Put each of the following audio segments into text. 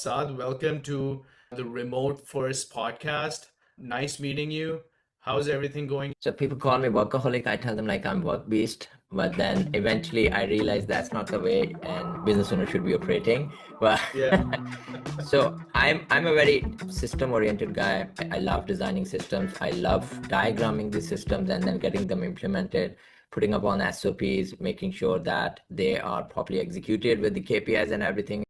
Saad, welcome to the Remote First podcast. Nice meeting you. How's everything going? So people call me workaholic. I tell them like I'm work beast, but then eventually I realize that's not the way and business owner should be operating. But Yeah. so I'm a very system oriented guy. I love designing systems. I love diagramming these systems and then getting them implemented, putting up on SOPs, making sure that they are properly executed with the KPIs and everything.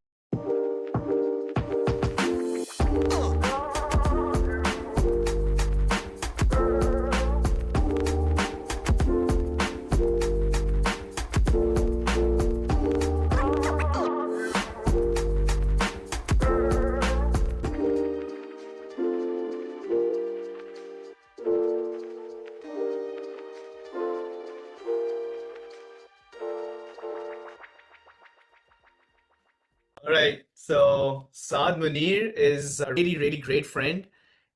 All right. So Saad Munir is a really, really great friend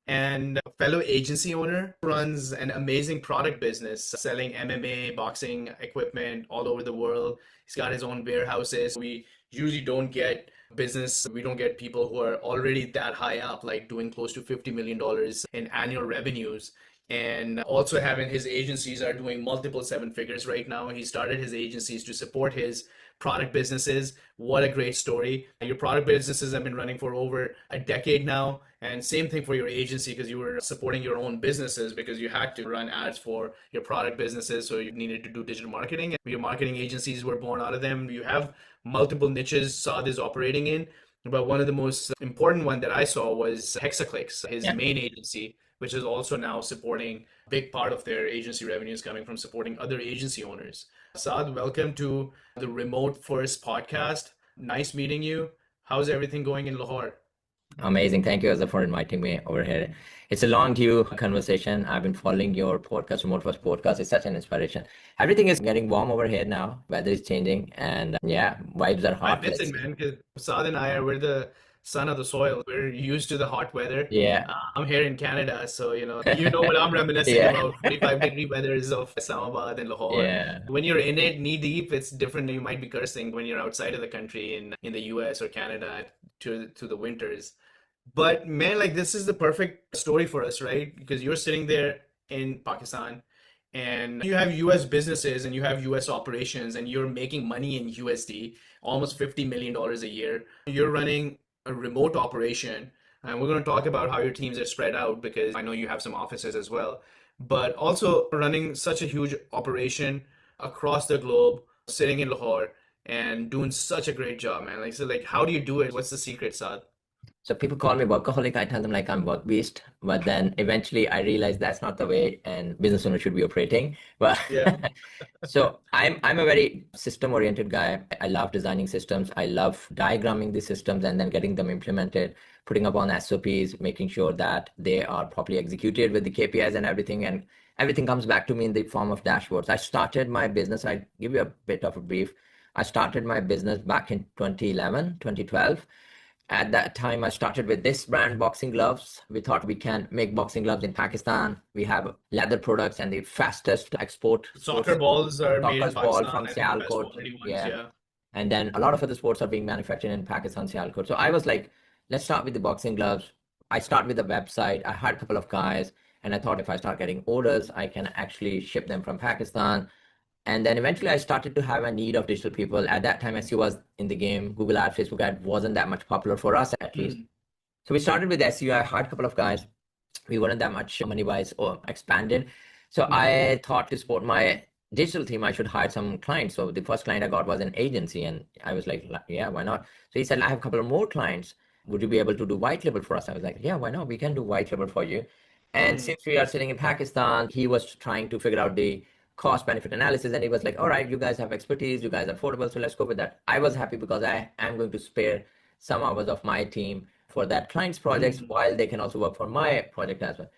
and a fellow agency owner, runs an amazing product business selling MMA, boxing equipment all over the world. He's got his own warehouses. We usually don't get business, we don't get people who are already that high up, like doing close to $50 million in annual revenues. And also having his agencies are doing multiple seven figures right now. He started his agencies to support his product businesses. What a great story. Your product businesses have been running for over a decade now. And same thing for your agency because you were supporting your own businesses because you had to run ads for your product businesses. So you needed to do digital marketing. And your marketing agencies were born out of them. You have multiple niches Saad is operating in. But one of the most important one that I saw was HexaClicks, his Yeah. main agency, which is also now supporting a big part of their agency revenues coming from supporting other agency owners. Saad, welcome to the Remote First podcast. Nice meeting you. How's everything going in Lahore? Amazing. Thank you, Azza, for inviting me over here. It's a long due conversation. I've been following your podcast, Remote First podcast. It's such an inspiration. Everything is getting warm over here now. Weather is changing, and yeah, vibes are I hot. miss it, man, because Saad and I we're the son of the soil. We're used to the hot weather. Yeah. I'm here in Canada, so you know what I'm reminiscing Yeah. about 45-degree weathers of Islamabad and Lahore. Yeah. When you're in it knee deep, it's different. You might be cursing when you're outside of the country in the US or Canada to the winters. But man, like this is the perfect story for us, right? Because you're sitting there in Pakistan and you have US businesses and you have US operations and you're making money in USD, almost $50 million a year. You're running a remote operation. And we're going to talk about how your teams are spread out because I know you have some offices as well. But also running such a huge operation across the globe, sitting in Lahore and doing such a great job, man. Like, so like, how do you do it? What's the secret, Saad? So people call me workaholic. I tell them like I'm work beast, but then eventually I realize that's not the way and business owner should be operating. But Yeah. so I'm a very system oriented guy. I love designing systems. I love diagramming the systems and then getting them implemented, putting up on SOPs, making sure that they are properly executed with the KPIs and everything. And everything comes back to me in the form of dashboards. I started my business. I give you a bit of a brief. I started my business back in 2011, 2012. At that time, I started with this brand, boxing gloves. We thought we can make boxing gloves in Pakistan. We have leather products and the fastest export sports Soccer balls are made in soccer ball Pakistan, from I think the best Sialkot. quality ones, Yeah. yeah. And then a lot of other sports are being manufactured in Pakistan, Sialkot. So I was like, let's start with the boxing gloves. I start with a website. I hired a couple of guys, and I thought if I start getting orders, I can actually ship them from Pakistan. And then eventually I started to have a need of digital people. At that time, SEO was in the game. Google Ads, Facebook Ads wasn't that much popular for us, at least. Mm. So we started with SEO. I hired a couple of guys. We weren't that much money-wise or expanded. So I thought to support my digital team, I should hire some clients. So the first client I got was an agency, and I was like, yeah, why not? So he said, I have a couple of more clients. Would you be able to do white label for us? I was like, yeah, why not? We can do white label for you. And Mm. since we are sitting in Pakistan, he was trying to figure out the cost benefit analysis. And he was like, all right, you guys have expertise, you guys are affordable, so let's go with that. I was happy because I am going to spare some hours of my team for that client's projects Mm. while they can also work for my project as well.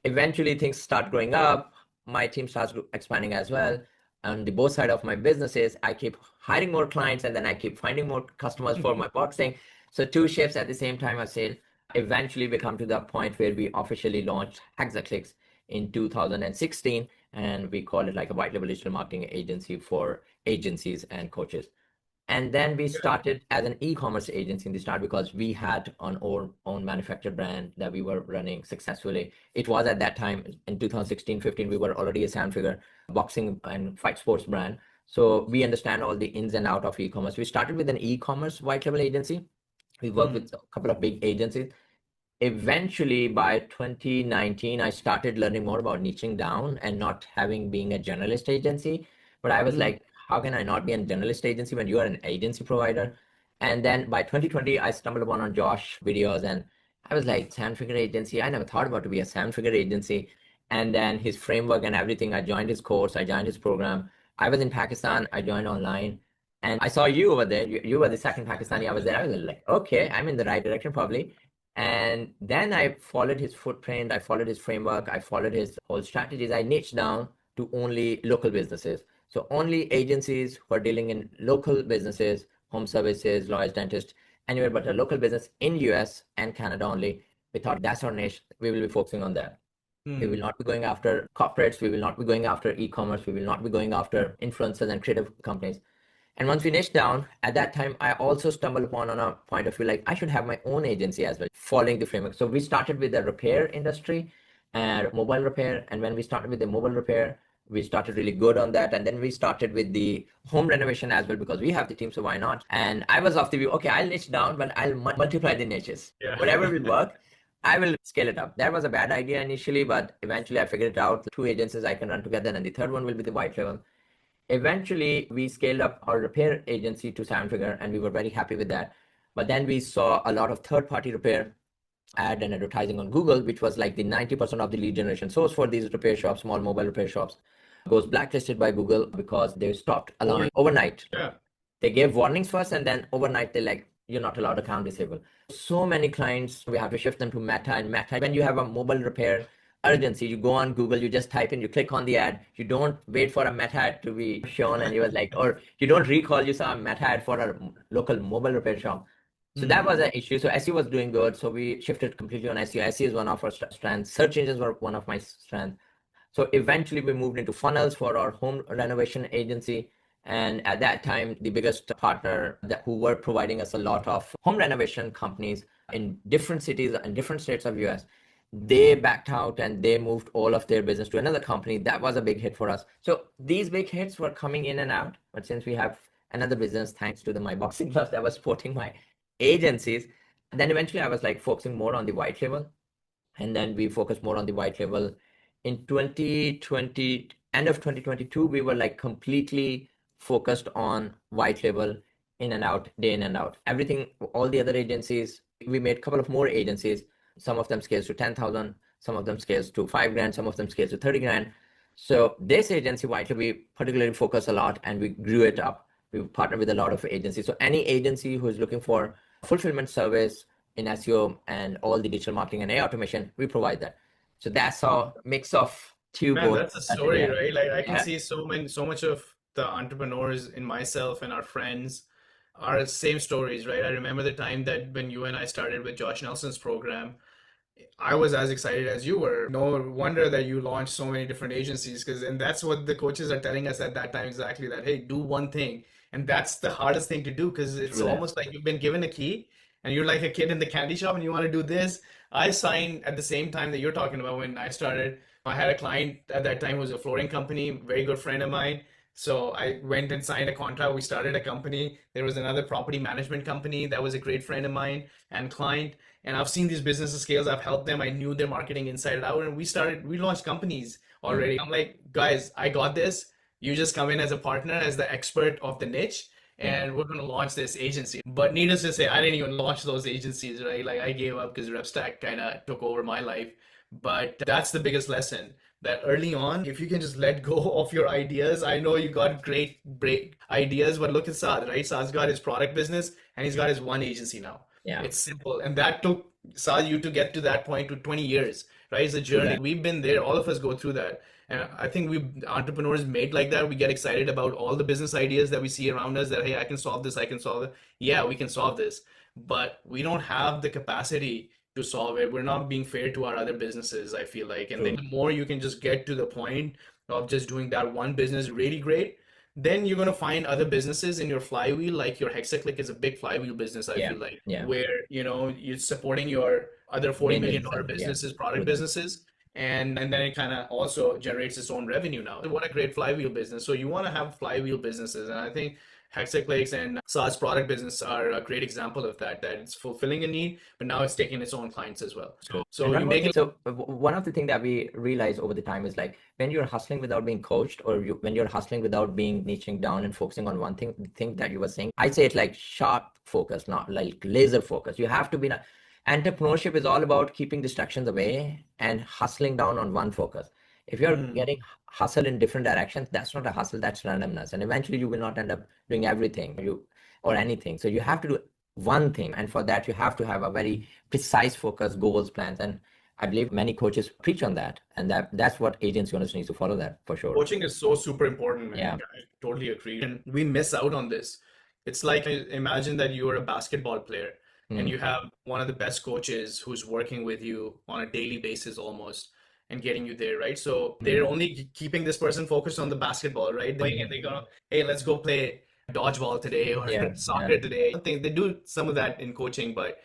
Eventually things start growing up, my team starts expanding as well. On the both side of my businesses, I keep hiring more clients and then I keep finding more customers for my boxing. So two shifts at the same time I said. Eventually we come to the point where we officially launched HexaClicks in 2016, and we call it like a white label digital marketing agency for agencies and coaches. And then we started as an e-commerce agency in the start because we had an own manufactured brand that we were running successfully. It was at that time in 2016-15, we were already a seven-figure boxing and fight sports brand. So we understand all the ins and out of e-commerce. We started with an e-commerce white label agency. We worked with a couple of big agencies. Eventually, by 2019, I started learning more about niching down and not having being a generalist agency. But I was like, how can I not be a generalist agency when you are an agency provider? And then by 2020, I stumbled upon on Josh videos and I was like, seven-figure agency. I never thought about to be a seven-figure agency. And then his framework and everything, I joined his course, I joined his program. I was in Pakistan, I joined online. And I saw you over there. You were the second Pakistani I was there. I was like, okay, I'm in the right direction probably. And then I followed his footprint, I followed his framework, I followed his whole strategies. I niched down to only local businesses. So only agencies who are dealing in local businesses, home services, lawyers, dentists, anywhere but a local business in US and Canada only. We thought that's our niche. We will be focusing on that. We will not be going after corporates. We will not be going after e-commerce. We will not be going after influencers and creative companies. And once we niched down, at that time, I also stumbled upon on a point of view, like I should have my own agency as well, following the framework. So we started with the repair industry and mobile repair. And when we started with the mobile repair, we started really good on that. And then we started with the home renovation as well, because we have the team, so why not? And I was of the view, okay, I'll niche down, but I'll multiply the niches. Yeah. Whatever will work, I will scale it up. That was a bad idea initially, but eventually I figured it out. Two agencies I can run together, and the third one will be the white label. Eventually, we scaled up our repair agency to seven-figure, and we were very happy with that. But then we saw a lot of third-party repair ad and advertising on Google, which was like the 90% of the lead generation source for these repair shops, small mobile repair shops, goes blacklisted by Google because they stopped allowing overnight. Yeah. They gave warnings first, and then overnight they're like, you're not allowed account disable. So many clients, we have to shift them to Meta, and Meta, when you have a mobile repair urgency, you go on Google, you just type in, you click on the ad, you don't wait for a Meta ad to be shown, and you was like, or you don't recall you saw a Meta ad for a local mobile repair shop. So that was an issue. So SEO was doing good. So we shifted completely on SEO. SEO is one of our strengths. Search engines were one of my strengths. So eventually we moved into funnels for our home renovation agency. And at that time, the biggest partner who were providing us a lot of home renovation companies in different cities and different states of US, they backed out and they moved all of their business to another company. That was a big hit for us. So these big hits were coming in and out. But since we have another business, thanks to my boxing club that was supporting my agencies, then eventually I was like focusing more on the white label. And then we focused more on the white label. In 2020, end of 2022, we were like completely focused on white label in and out, day in and out. Everything, all the other agencies, we made a couple of more agencies. Some of them scales to 10,000, some of them scales to 5 grand, some of them scales to 30 grand. So this agency, white label, we particularly focus a lot and we grew it up. We partnered with a lot of agencies. So any agency who is looking for fulfillment service in SEO and all the digital marketing and AI automation, we provide that. So that's how mix of two Man, both. that's a story, Yeah. right? Like I can Yeah. see so much of the entrepreneurs in myself and our friends are the same stories, right? I remember the time that when you and I started with Josh Nelson's program, I was as excited as you were. No wonder that you launched so many different agencies, because and that's what the coaches are telling us at that time exactly, that hey, do one thing. And that's the hardest thing to do, because it's True that. almost like you've been given a key and you're like a kid in the candy shop and you want to do this. I signed at the same time that you're talking about when I started. I had a client at that time who was a flooring company, very good friend of mine. So I went and signed a contract. We started a company. There was another property management company that was a great friend of mine and client. And I've seen these businesses scales. I've helped them. I knew their marketing inside out. And we launched companies already. I'm like, guys, I got this. You just come in as a partner, as the expert of the niche, and we're going to launch this agency. But needless to say, I didn't even launch those agencies, right? Like I gave up because RepStack kind of took over my life. But that's the biggest lesson, that early on, if you can just let go of your ideas. I know you got great ideas, but look at Saad, right? Saad's got his product business and he's got his one agency now. Yeah. It's simple. And that took Saad you to get to that point to 20 years, right? It's a journey. Yeah. We've been there. All of us go through that. And I think we entrepreneurs made like that. We get excited about all the business ideas that we see around us, that, hey, I can solve this, I can solve it. Yeah, we can solve this. But we don't have the capacity to solve it. We're not being fair to our other businesses, I feel like. And then True. the more you can just get to the point of just doing that one business really great, then you're going to find other businesses in your flywheel, like your HexaClick is a big flywheel business, I Yeah. feel like, Yeah. where, you're supporting your other $40 Main million businesses. Yeah. businesses, True product that. businesses. And then it kind of also generates its own revenue now. What a great flywheel business. So you want to have flywheel businesses. And I think HexaClicks and SaaS product business are a great example of that, that it's fulfilling a need, but now it's taking its own clients as well. And So one you more make thing, it. so one of the things that we realize over the time is like when you're hustling without being coached, or when you're hustling without being niching down and focusing on one thing, the thing that you were saying, I say it's like sharp focus, not like laser focus. You have to be, entrepreneurship is all about keeping distractions away and hustling down on one focus. If you're Mhm. getting hustle in different directions, that's not a hustle, that's randomness. And eventually you will not end up doing everything or anything. So you have to do one thing. And for that, you have to have a very precise focus, goals, plans. And I believe many coaches preach on that. And that's what agency owners need to follow that for sure. Coaching is so super important, man. Yeah. I totally agree. And we miss out on this. It's like imagine that you're a basketball player and Mm, you have one of the best coaches who's working with you on a daily basis almost and getting you there, right? So they're only keeping this person focused on the basketball, right? They go, hey, let's go play dodgeball today or yeah. Yeah. soccer today. I think they do some of that in coaching, but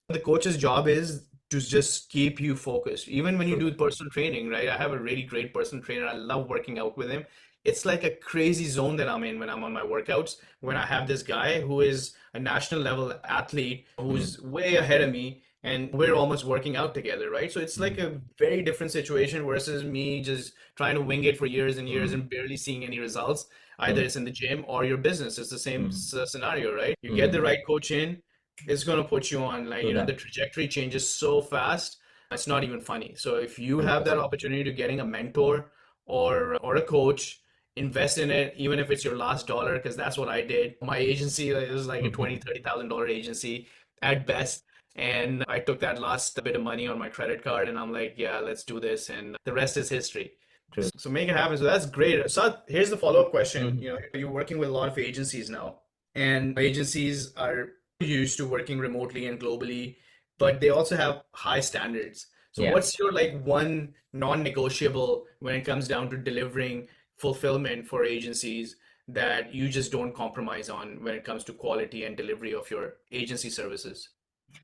the coach's job is to just keep you focused. Even when you True do that. personal training, right? I have a really great personal trainer. I love working out with him. It's like a crazy zone that I'm in when I'm on my workouts. When I have this guy who is a national level athlete Mm, who's way ahead of me and we're almost working out together, right? So it's like mm, a very different situation versus me just trying to wing it for years and years mm, and barely seeing any results. Either true. it's in the gym or your business. It's the same Mm, scenario, right? You get the mm, right coach in, it's going to put you on, like, true the that. trajectory changes so fast, it's not even funny. So if you have that 100%. opportunity to getting a mentor or a coach, invest in it, even if it's your last dollar, because that's what I did. My agency, like, it was like a $20,000-$30,000 agency at best. And I took that last bit of money on my credit card and I'm like, yeah, let's do this. And the rest is history. True. So make it happen. So that's great. So here's the follow-up question. Mhm. You're working with a lot of agencies now, and agencies are used to working remotely and globally, but they also have high standards. So Yeah. what's your like one non-negotiable when it comes down to delivering fulfillment for agencies that you just don't compromise on when it comes to quality and delivery of your agency services?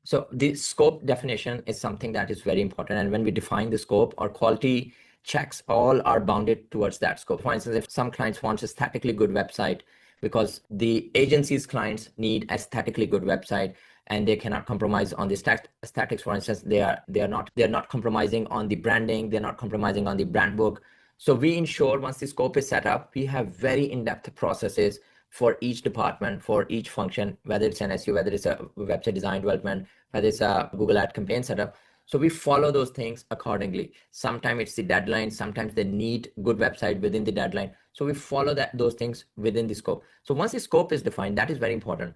So the scope definition is something that is very important. And when we define the scope, our quality checks all are bounded towards that scope. For instance, if some clients want aesthetically good website because the agency's clients need aesthetically good website and they cannot compromise on the aesthetics, for instance, they're not compromising on the branding, they're not compromising on the brand book. So we ensure once the scope is set up, we have very in-depth processes for each department, for each function, whether it's an SEO, whether it's a website design development, whether it's a Google Ad campaign setup. So we follow those things accordingly. Sometimes it's the deadline, sometimes they need good website within the deadline. So we follow those things within the scope. So once the scope is defined, that is very important.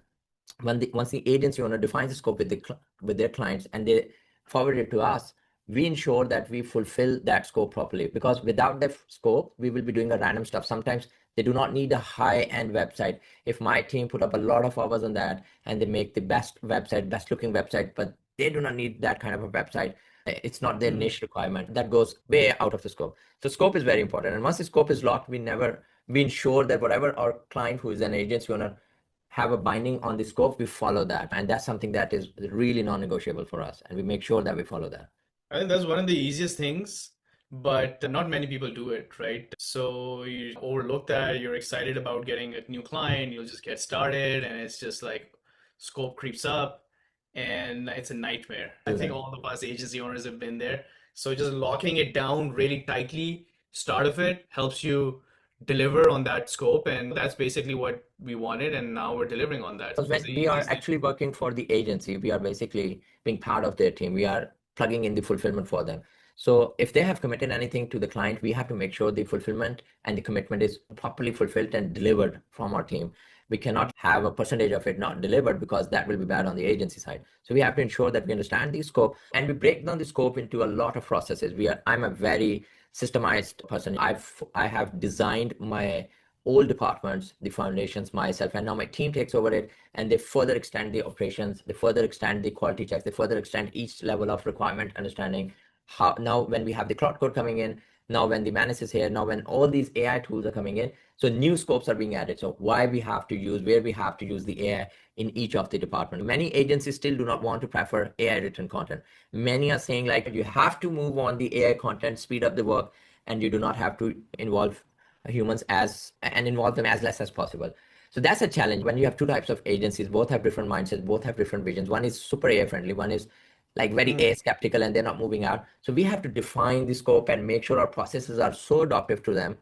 Once the agency owner defines the scope with their clients and they forward it to us, we ensure that we fulfill that scope properly, because without the scope we will be doing a random stuff. Sometimes they do not need a high-end website. If my team put up a lot of hours on that and they make the best website, best looking website, but they do not need that kind of a website, it's not their niche requirement, that goes way out of the scope. So scope is very important, and once the scope is locked, we ensure that whatever our client, who is an agency owner, have a binding on the scope, we follow that. And that's something that is really non-negotiable for us. And we make sure that we follow that. I think that's one of the easiest things, but not many people do it, right? So you overlook that, you're excited about getting a new client, you'll just get started, and it's just like scope creeps up and it's a nightmare. I Do think that. all of us agency owners have been there. So just locking it down really tightly, start of it, helps you deliver on that scope, and that's basically what we wanted, and now we're delivering on that. Because It's when the we are easiest thing. actually working for the agency, we are basically being part of their team. We are plugging in the fulfillment for them. So if they have committed anything to the client, we have to make sure the fulfillment and the commitment is properly fulfilled and delivered from our team. We cannot have a percentage of it not delivered, because that will be bad on the agency side. So we have to ensure that we understand the scope and we break down the scope into a lot of processes. I'm a very systemized person. I have designed my old departments, the foundations myself, and now my team takes over it, and they further extend the operations, they further extend the quality checks, they further extend each level of requirement understanding. How now when we have the cloud code coming in, Now when the Manus is here, now when all these AI tools are coming in, so new scopes are being added. So where we have to use the AI in each of the departments. Many agencies still do not want to prefer AI written content. Many are saying like you have to move on the AI content, speed up the work, and you do not have to involve humans and involve them as less as possible. So that's a challenge when you have two types of agencies, both have different mindsets, both have different visions. One is super AI friendly, one is like very AI skeptical and they're not moving out. So we have to define the scope and make sure our processes are so adaptive to them.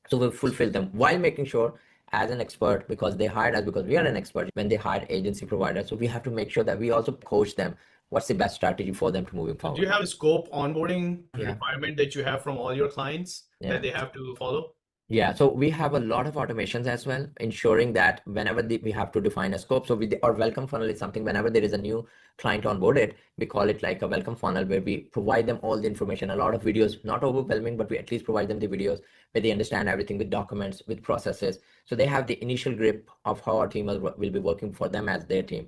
So we fulfill them while making sure as an expert, because they hired us because we are an expert when they hired agency providers. So we have to make sure that we also coach them. What's the best strategy for them to moving So do you forward? have a scope onboarding Yeah. requirement that you have from all your clients Yeah. that they have to follow? Yeah, so we have a lot of automations as well, ensuring that whenever we have to define a scope, so our welcome funnel is something whenever there is a new client onboarded, we call it like a welcome funnel where we provide them all the information, a lot of videos, not overwhelming, but we at least provide them the videos where they understand everything with documents, with processes. So they have the initial grip of how our team will be working for them as their team.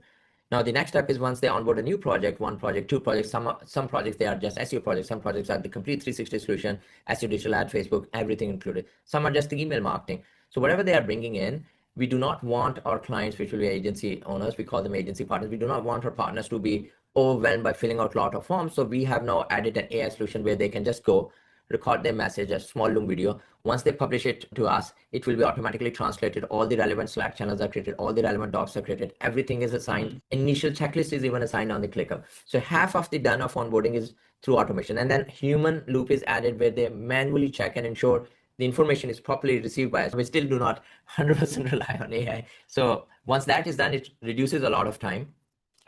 Now, the next step is once they onboard a new project, one project, two projects, some projects, they are just SEO projects. Some projects are the complete 360 solution, SEO, digital ad, Facebook, everything included. Some are just the email marketing. So whatever they are bringing in, we do not want our clients, which will be agency owners, we call them agency partners. We do not want our partners to be overwhelmed by filling out a lot of forms. So we have now added an AI solution where they can just go record their message, a small Loom video. Once they publish it to us, it will be automatically translated. All the relevant Slack channels are created, all the relevant docs are created, everything is assigned. Initial checklist is even assigned on the clicker. So half of the done of onboarding is through automation. And then human loop is added where they manually check and ensure the information is properly received by us. We still do not 100% rely on AI. So once that is done, it reduces a lot of time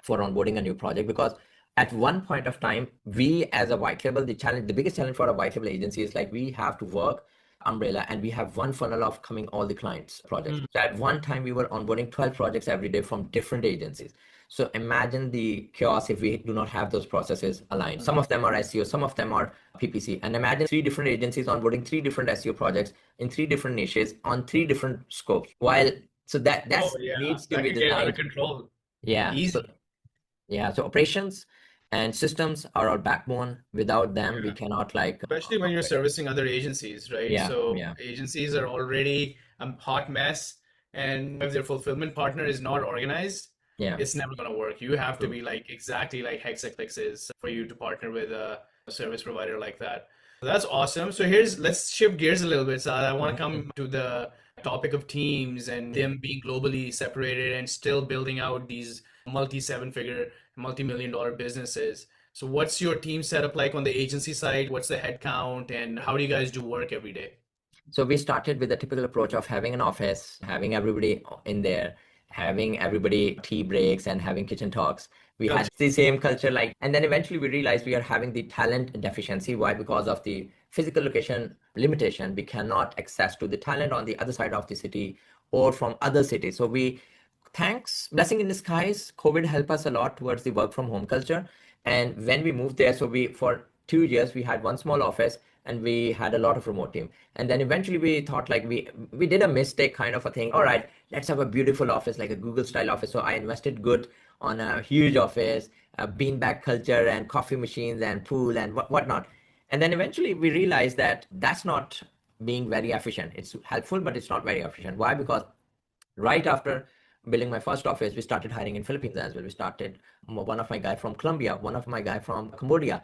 for onboarding a new project, because at one point of time, we as a white label, the biggest challenge for a white label agency is like we have to work umbrella and we have one funnel of coming all the clients projects. So at one time we were onboarding 12 projects every day from different agencies. So imagine the chaos if we do not have those processes aligned. Some of them are SEO, some of them are PPC, and imagine three different agencies onboarding three different SEO projects in three different niches on three different scopes. So that Oh yeah, needs to that be could get out of designed. control. Yeah. Easy. So operations and systems are our backbone. Without them, we Yeah. cannot like Especially when you're operate. servicing other agencies, right? Yeah, So yeah, agencies are already a hot mess, and if their fulfillment partner is not organized, yeah. it's never going to work. You have to True. be like exactly like HexaClicks is for you to partner with a service provider like that. So that's awesome. So let's shift gears a little bit. So I want to Mhm. come to the topic of teams and them being globally separated and still building out these multi-seven-figure, multi-million-dollar businesses. So what's your team setup like on the agency side? What's the head count and how do you guys do work every day? So we started with the typical approach of having an office, having everybody in there, having everybody tea breaks and having kitchen talks. We had Culture. the same culture and then eventually we realized we are having the talent deficiency. Why? Because of the physical location limitation, we cannot access to the talent on the other side of the city or from other cities. So thanks, blessing in disguise, COVID helped us a lot towards the work from home culture. And when we moved there, for 2 years, we had one small office and we had a lot of remote team. And then eventually we thought like we did a mistake kind of a thing. All right, let's have a beautiful office, like a Google style office. So I invested good on a huge office, a beanbag culture and coffee machines and pool and whatnot. And then eventually we realized that that's not being very efficient. It's helpful, but it's not very efficient. Why? Because right after building my first office, we started hiring in Philippines as well. We started one of my guy from Colombia, one of my guy from Cambodia.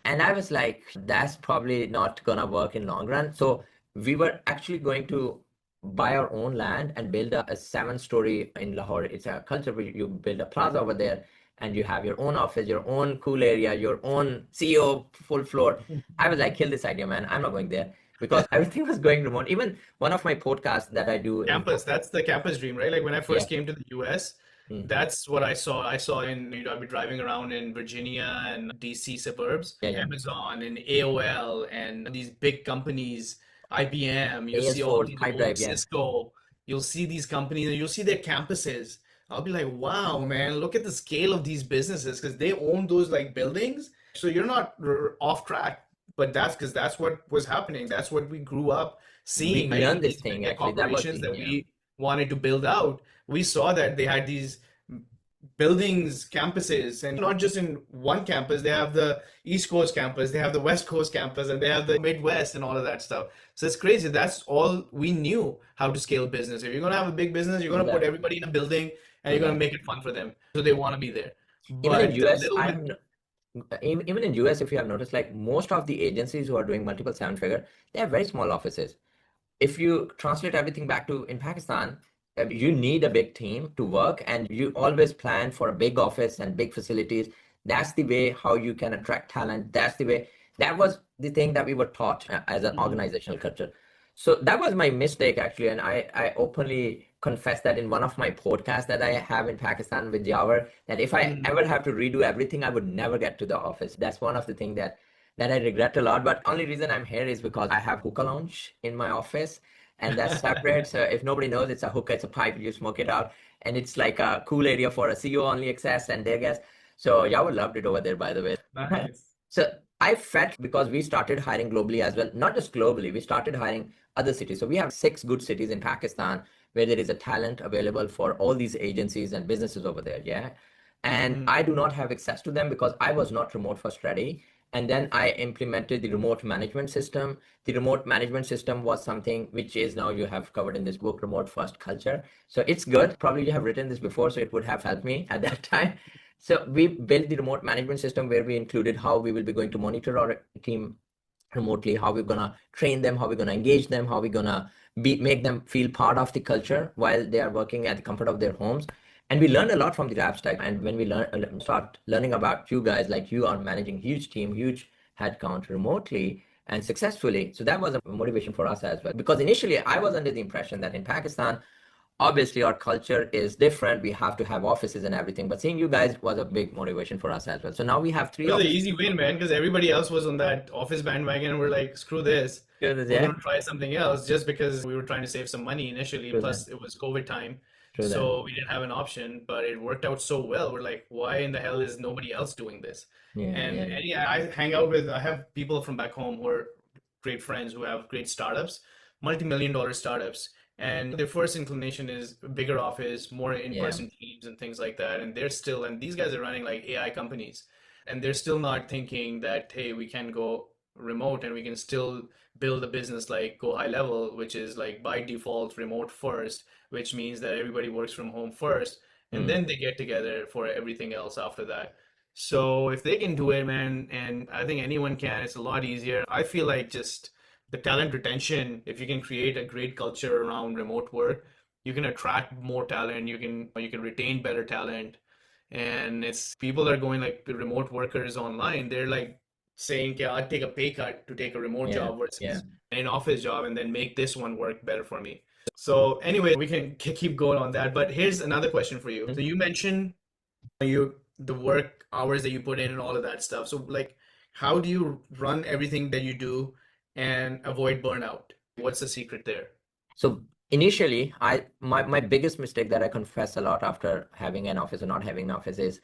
And I was like, that's probably not gonna work in long run. So we were actually going to buy our own land and build a 7-story in Lahore. It's a culture where you build a plaza over there and you have your own office, your own cool area, your own CEO full floor. I was like, kill this idea, man. I'm not going there because everything was going remote. Even one of my podcasts that I do in, Campus, that's the campus dream, right? Like when I yeah, first came to the US, mm, that's what I saw. I saw I'd be driving around in Virginia and DC suburbs, yeah, yeah. Amazon and AOL and these big companies, IBM, you'll see all AS4, these old Pipedrive, yeah. Cisco, you'll see these companies, and you'll see their campuses. I'll be like, wow, man, look at the scale of these businesses because they own those like buildings. So you're not off track, but that's because that's what was happening. That's what we grew up We seeing, right? learned In this these thing mega actually. That was corporations the, that yeah. we wanted to build out, we saw that they had these buildings, campuses, and not just in one campus. They have the East Coast campus, they have the West Coast campus, and they have the Midwest and all of that stuff. So it's crazy. That's all we knew how to scale business. If you're going to have a big business, you're going to put Exactly. everybody in a building and you're going to Exactly. make it fun for them. So they want to be there. Even in But a US, little bit, even in US, if you have noticed, like most of the agencies who are doing multiple seven figure, they have very small offices. If you translate everything back to in Pakistan, you need a big team to work, and you always plan for a big office and big facilities. That's the way how you can attract talent. That's the way. That was the thing that we were taught as an Mhm. organizational culture. So that was my mistake actually, and I openly confess that in one of my podcasts that I have in Pakistan with Jawar, that if I Mhm. ever have to redo everything, I would never get to the office. That's one of the things that I regret a lot. But only reason I'm here is because I have hookah lounge in my office, and that's separate. So if nobody knows, it's a hookah, it's a pipe, you smoke it out, and it's like a cool area for a CEO only access and their guests. So Jawar loved it over there, by the way. Nice. So I felt because we started hiring globally as well, not just globally, we started hiring other cities. So we have 6 good cities in Pakistan where there is a talent available for all these agencies and businesses over there. Yeah. And Mhm. I do not have access to them because I was not remote first ready. And then I implemented the remote management system. The remote management system was something which is now you have covered in this book, Remote First Culture. So it's good. Probably you have written this before, so it would have helped me at that time. So we built the remote management system where we included how we will be going to monitor our team remotely, how we're gonna train them, how we're gonna engage them, how we're gonna make them feel part of the culture while they are working at the comfort of their homes. And we learned a lot from the rap stack. And when we start learning about you guys, like you are managing huge team, huge headcount remotely and successfully. So that was a motivation for us as well. Because initially I was under the impression that in Pakistan, obviously our culture is different. We have to have offices and everything. But seeing you guys was a big motivation for us as well. So now we have It three was an offices. easy win, man, because everybody else was on that office bandwagon and we're like, screw this. We're Yeah, going to try something else just because we were trying to save some money initially. true that. Plus, it was COVID time. True that. So we didn't have an option, but it worked out so well. We're like, why in the hell is nobody else doing this? Yeah, And, yeah, yeah. and yeah, I have people from back home who are great friends who have great startups, multi-million dollar startups. And their first inclination is a bigger office, more Yeah. in-person teams and things like that. And these guys are running like AI companies and they're still not thinking that hey we can go remote and we can still build a business like go high level which is like by default remote first which means that everybody works from home first and Mm. then they get together for everything else after that. So if they can do it, man, and I think anyone can, it's a lot easier. I feel like just the talent retention, if you can create a great culture around remote work, you can attract more talent, you can retain better talent, and it's people are going like the remote workers online. They're like saying, "Yeah, I'd take a pay cut to take a remote Yeah. job Yeah. versus an office job and then make this one work better for me." So anyway, we can keep going on that. But here's another question for you. So Mm. you mentioned the work hours that you put in and all of that stuff. So like, how do you run everything that you do and avoid burnout? What's the secret there? So initially, my biggest mistake that I confess a lot after having an office or not having an office is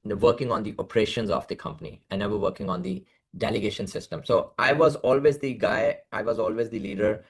working on the operations of the company and never working on the delegation system. So I was always the guy, I was always the leader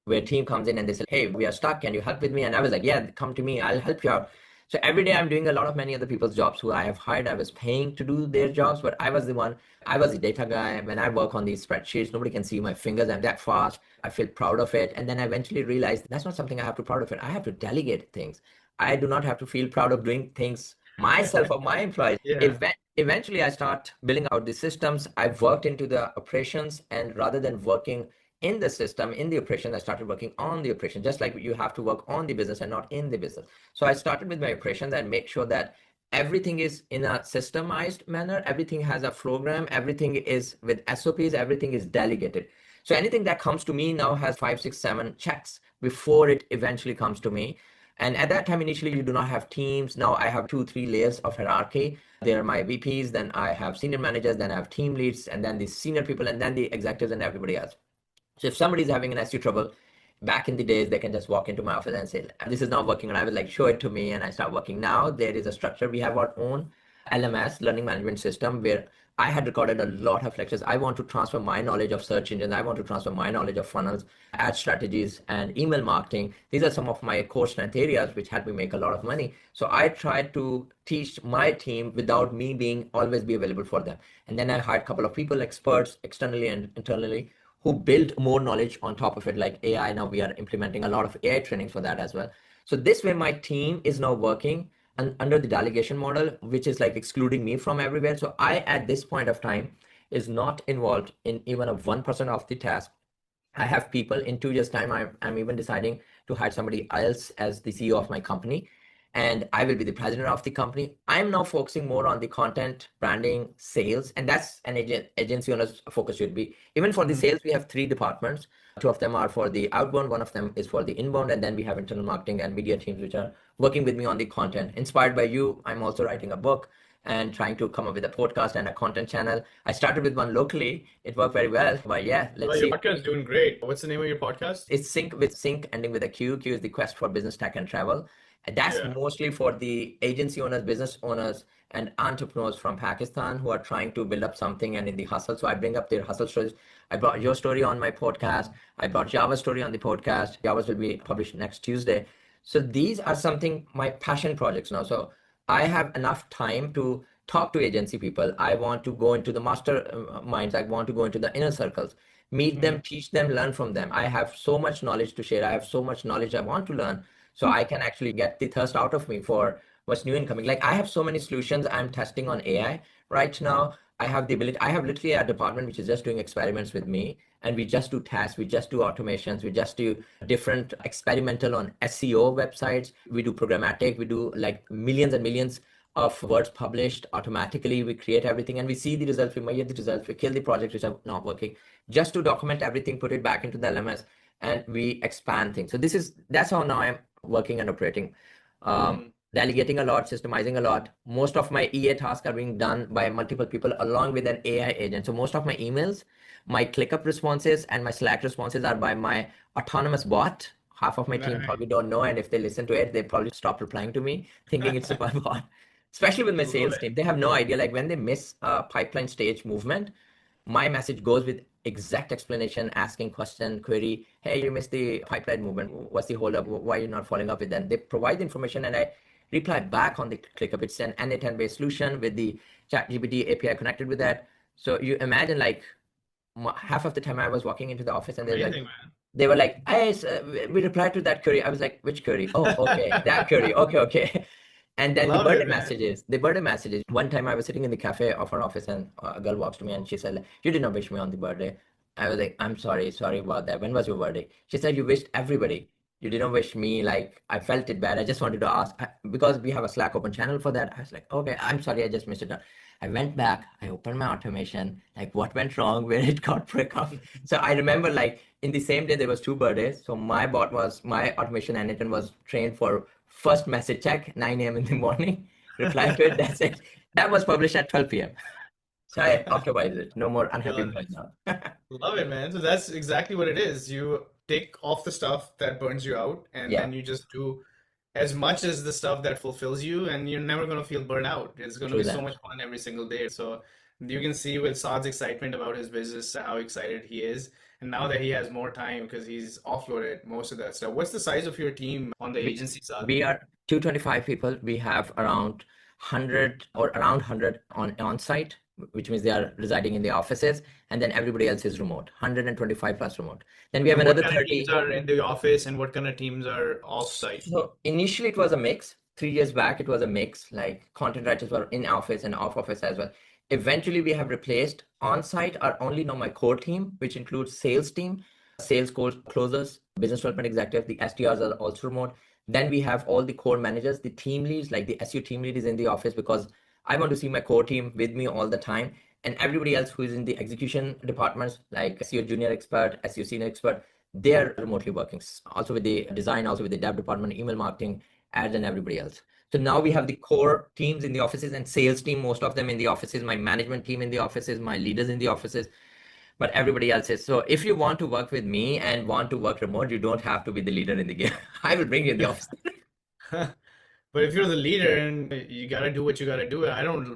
where team comes in and they say, "Hey, we are stuck. Can you help with me?" And I was like, "Yeah, come to me. I'll help you out." So every day I'm doing a lot of many other people's jobs who I have hired. I was paying to do their jobs, but I was the one. I was the data guy. When I work on these spreadsheets, nobody can see my fingers. I'm that fast. I feel proud of it. And then I eventually realized that's not something I have to proud of it. I have to delegate things. I do not have to feel proud of doing things myself or my employees. Yeah. Eventually, I start building out the systems. I've worked into the operations, and rather than working in the system, in the operation, I started working on the operation, just like you have to work on the business and not in the business. So I started with my operations and make sure that everything is in a systemized manner, everything has a program, everything is with SOPs, everything is delegated. So anything that comes to me now has 5, 6, 7 checks before it eventually comes to me. And at that time, initially, you do not have teams. Now I have 2, 3 layers of hierarchy. There are my VPs, then I have senior managers, then I have team leads, and then the senior people, and then the executives and everybody else. So if somebody's having an SU trouble, back in the days, they can just walk into my office and say, "This is not working." And I was like, "Show it to me." And I start working. Now there is a structure. We have our own LMS, learning management system, where I had recorded a lot of lectures. I want to transfer my knowledge of search engines. I want to transfer my knowledge of funnels, ad strategies, and email marketing. These are some of my core strength areas which help me make a lot of money. So I tried to teach my team without me being always be available for them. And then I hired a couple of people, experts externally and internally, who built more knowledge on top of it, like AI. Now we are implementing a lot of AI training for that as well. So this way, my team is now working under the delegation model, which is like excluding me from everywhere. So I, at this point of time, is not involved in even a 1% of the task. I have people in 2 years' time. I'm even deciding to hire somebody else as the CEO of my company, and I will be the president of the company. I'm now focusing more on the content, branding, sales, and that's an agency owner's focus should be. Even for the sales, we have 3 departments. 2 of them are for the outbound, one of them is for the inbound, and then we have internal marketing and media teams which are working with me on the content. Inspired by you, I'm also writing a book and trying to come up with a podcast and a content channel. I started with one locally. It worked very well, but yeah, Oh, let's your see. podcast is doing great. What's the name of your podcast? It's sync ending with a Q. Q is the quest for business tech and travel. And that's Yeah. mostly for the agency owners, business owners, and entrepreneurs from Pakistan who are trying to build up something and in the hustle. So I bring up their hustle stories. I brought your story on my podcast. I brought Java's story on the podcast. Java's will be published next Tuesday. So these are something my passion projects now. So I have enough time to talk to agency people. I want to go into the masterminds. I want to go into the inner circles, meet them, teach them, learn from them. I have so much knowledge to share. I have so much knowledge I want to learn. So I can actually get the thirst out of me for what's new and coming. Like I have so many solutions I'm testing on AI right now. I have the ability, I have literally a department which is just doing experiments with me. And we just do tasks, we just do automations, we just do different experimental on SEO websites. We do programmatic, we do like millions and millions of words published automatically. We create everything and we see the results, we measure the results, we kill the projects which are not working, just to document everything, put it back into the LMS, and we expand things. So that's how now I'm working and operating. Delegating a lot, systemizing a lot. Most of my EA tasks are being done by multiple people along with an AI agent. So most of my emails, my ClickUp responses, and my Slack responses are by my autonomous bot. Half of my team Nice. probably don't know, and if they listen to it, they probably stop replying to me, thinking it's a bot. Especially with my Love sales it. team, they have no idea. Like when they miss a pipeline stage movement, my message goes with exact explanation, asking question, query, hey, you missed the pipeline movement. What's the holdup? Why are you not following up with them? They provide the information and I reply back on the ClickUp. It's an N8N based solution with the ChatGPT API connected with that. So you imagine like half of the time I was walking into the office and Amazing, man. they were like, hey, we replied to that query. I was like, which query? Oh, okay, that query. Okay, okay. And then Love it, man. the birthday messages. One time I was sitting in the cafe of our office and a girl walks to me and she said, like, you did not wish me on the birthday. I was like, I'm sorry about that. When was your birthday? She said, you wished everybody. You didn't wish me. Like, I felt it bad. I just wanted to ask because we have a Slack open channel for that. I was like, okay, I'm sorry. I just missed it. I went back, I opened my automation, like what went wrong, where it got break off. So I remember like in the same day there was 2 birthdays. So my automation engine was trained for first message check, 9 a.m. in the morning, reply to it, that's it. That was published at 12 p.m. So I optimized it. No more unhappy Got employees it. now. Love it, man. So that's exactly what it is. You take off the stuff that burns you out, and Yeah, then you just do as much as the stuff that fulfills you, and you're never going to feel burnout. It's going to true be so that. much fun every single day. So you can see with Saad's excitement about his business, how excited he is. And now that he has more time because he's offloaded most of that stuff. What's the size of your team on the We, agency, Saad? we are 225 people. We have around 100 or around 100 on site, which means they are residing in the offices, and then everybody else is remote, 125 plus remote. Then we have And what another kind of teams 30. are in the office and what kind of teams are off-site? So initially it was a mix. 3 years back, it was a mix, like content writers were in office and off office as well. Eventually, we have replaced on-site are only now my core team, which includes sales team, closers, business development executives, the SDRs are also remote. Then we have all the core managers, the team leads, like the SU team lead is in the office because I want to see my core team with me all the time. And everybody else who is in the execution departments, like SEO junior expert, SEO senior expert, they are remotely working. Also with the design, also with the dev department, email marketing, ads, and everybody else. So now we have the core teams in the offices and sales team, most of them in the offices, my management team in the offices, my leaders in the offices, but everybody else is. So if you want to work with me and want to work remote, you don't have to be the leader in the game. I will bring you in the office. But if you're the leader and you gotta do what you gotta do,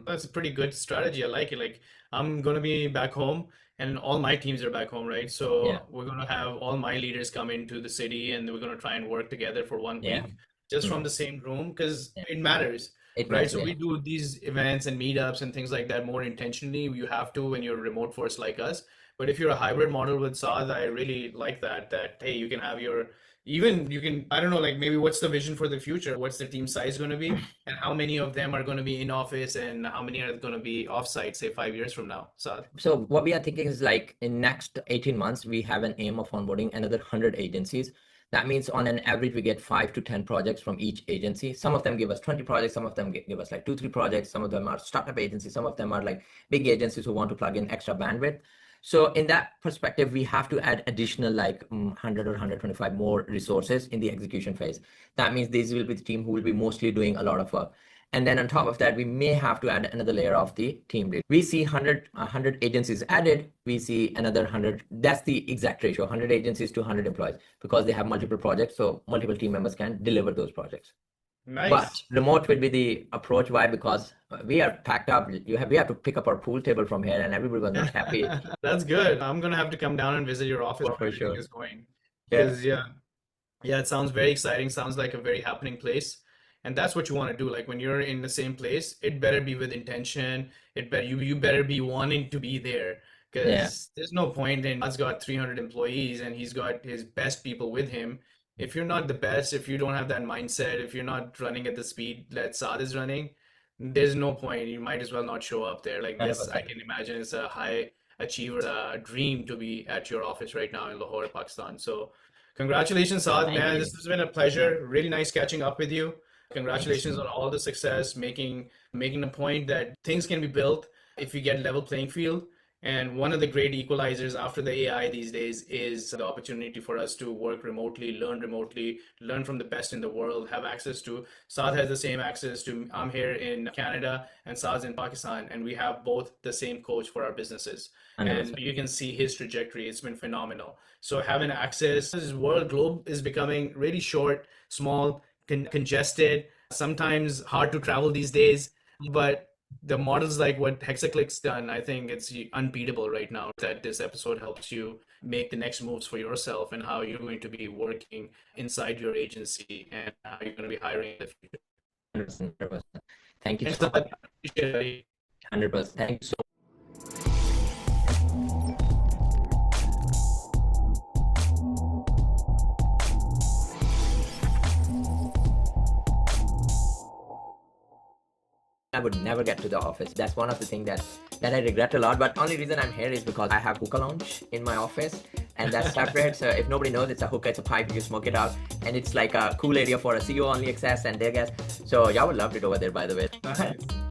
that's a pretty good strategy. I like it. Like I'm gonna be back home and all my teams are back home, right? Yeah, So we're gonna have all my leaders come into the city and we're gonna try and work together for one yeah, week just from mm, the same room because yeah. it matters, It right? matters. So Yeah, we do these events and meetups and things like that more intentionally. You have to when you're a remote force like us. But if you're a hybrid model with Saad, I really like that hey, you can have your even you can, I don't know, like maybe what's the vision for the future? What's the team size going to be? And how many of them are going to be in office and how many are going to be offsite, say 5 years from now? So, so what we are thinking is like in next 18 months, we have an aim of onboarding another 100 agencies. That means on an average, we get 5 to 10 projects from each agency. Some of them give us 20 projects. Some of them give us like 2, 3 projects. Some of them are startup agencies. Some of them are like big agencies who want to plug in extra bandwidth. So in that perspective, we have to add additional like 100 or 125 more resources in the execution phase. That means these will be the team who will be mostly doing a lot of work. And then on top of that, we may have to add another layer of the team lead. We see 100 agencies added. We see another 100. That's the exact ratio, 100 agencies to 100 employees, because they have multiple projects. So multiple team members can deliver those projects. But nice. remote will be the approach. Why? Because we are packed up. We have to pick up our pool table from here, and everybody was not happy. That's good. I'm going to have to come down and visit your office how For everything sure. is going. Yeah. Because, yeah. Yeah, it sounds very exciting. Sounds like a very happening place. And that's what you want to do. Like when you're in the same place, it better be with intention. You better be wanting to be there. Yeah. Because there's no point in God's got 300 employees and he's got his best people with him. If you're not the best, if you don't have that mindset, if you're not running at the speed that Saad is running, there's no point. You might as well not show up there. Like this, I 100%. can imagine it's a high achiever dream to be at your office right now in Lahore, Pakistan. So congratulations, Saad, Thank man. you. This has been a pleasure. Really nice catching up with you. Congratulations on all the success, making a point that things can be built if you get level playing field. And one of the great equalizers after the AI these days is the opportunity for us to work remotely, learn from the best in the world, have access to. Saad has the same access to. I'm here in Canada and Saad's in Pakistan, and we have both the same coach for our businesses. And 100%. you can see his trajectory. It's been phenomenal. So having access, this world globe is becoming really short, small, congested, sometimes hard to travel these days. But the models like what HexaClicks done, I think it's unbeatable right now. That this episode helps you make the next moves for yourself and how you're going to be working inside your agency and how you're going to be hiring in the future. 100%. 100%. Thank you Thanks, so much. Saad. Appreciate it. 100%. Thank you so I would never get to the office. That's one of the things that I regret a lot. But only reason I'm here is because I have hookah lounge in my office, and that's separate. So if nobody knows, it's a hookah, it's a pipe, you smoke it out, and it's like a cool area for a CEO only access and their guests. So y'all would love it over there, by the way. Nice.